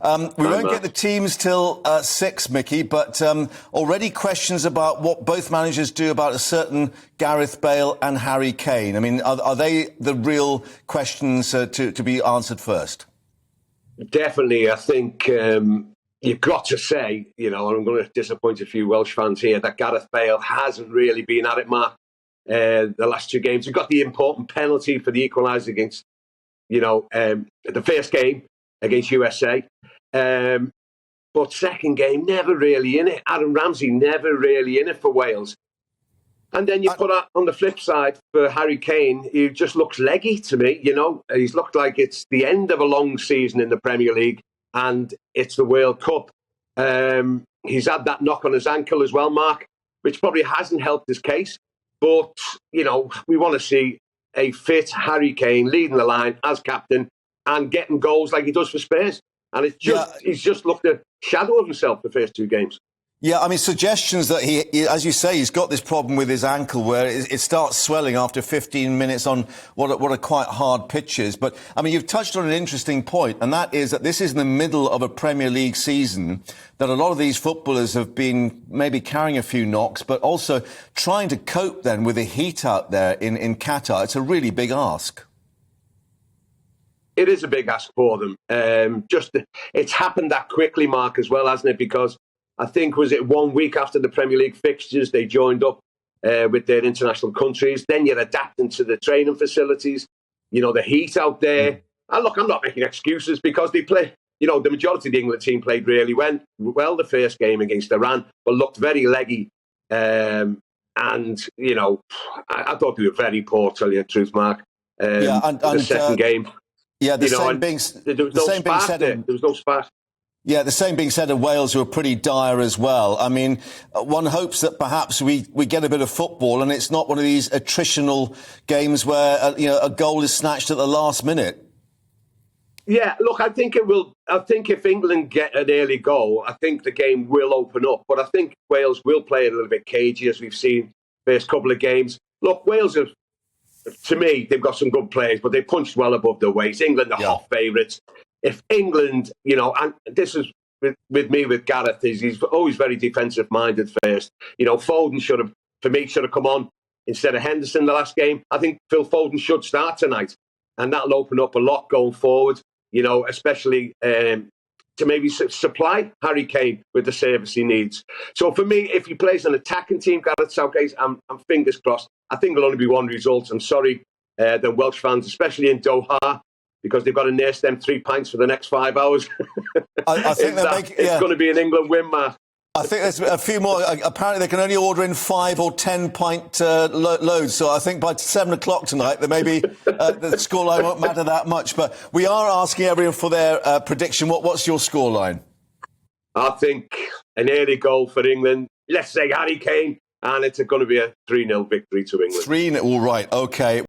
We won't get the teams till 6, Mickey, but already questions about what both managers do about a certain Gareth Bale and Harry Kane. I mean, are they the real questions to be answered first? Definitely. I think you've got to say, and I'm going to disappoint a few Welsh fans here, that Gareth Bale hasn't really been at it, Mark, the last 2 games. He got the important penalty for the equaliser against, the first game against USA. But second game, never really in it. Adam Ramsey never really in it for Wales. And then you put on the flip side for Harry Kane, he just looks leggy to me. He's looked like it's the end of a long season in the Premier League and it's the World Cup. He's had that knock on his ankle as well, Mark, which probably hasn't helped his case. But, we want to see a fit Harry Kane leading the line as captain and getting goals like he does for Spurs. And he's just looked a shadow of himself the first 2 games. Yeah, I mean, suggestions that he, as you say, he's got this problem with his ankle where it starts swelling after 15 minutes on what are quite hard pitches. But, I mean, you've touched on an interesting point, and that is that this is in the middle of a Premier League season, that a lot of these footballers have been maybe carrying a few knocks, but also trying to cope then with the heat out there in Qatar. It's a really big ask. It is a big ask for them. It's happened that quickly, Mark, as well, hasn't it? Because I think, was it 1 week after the Premier League fixtures, they joined up with their international countries. Then you're adapting to the training facilities, the heat out there. And look, I'm not making excuses because they play, the majority of the England team played really well the first game against Iran, but looked very leggy. I thought they were very poor, tell you the truth, Mark. The second game. Yeah, there was no spat. Yeah, the same being said of Wales, who are pretty dire as well. I mean, one hopes that perhaps we get a bit of football and it's not one of these attritional games where, a goal is snatched at the last minute. Yeah, look, I think it will. I think if England get an early goal, I think the game will open up. But I think Wales will play it a little bit cagey, as we've seen first couple of games. Look, Wales have, to me, they've got some good players, but they punched well above their weight. England are hot favourites. If England, and this is with me with Gareth, he's always very defensive-minded first. Foden should have come on instead of Henderson the last game. I think Phil Foden should start tonight, and that'll open up a lot going forward, especially to maybe supply Harry Kane with the service he needs. So for me, if he plays an attacking team, Gareth Southgate, I'm fingers crossed. I think there'll only be one result. I'm sorry, the Welsh fans, especially in Doha, because they've got to nurse them 3 pints for the next 5 hours. I think it's going to be an England win, Matt. I think there's a few more. Apparently, they can only order in 5 or 10 pint loads. So I think by 7 o'clock tonight, there may be the scoreline won't matter that much. But we are asking everyone for their prediction. What's your scoreline? I think an early goal for England. Let's say Harry Kane, and it's going to be a 3-0 victory to England. 3-0, all right, OK.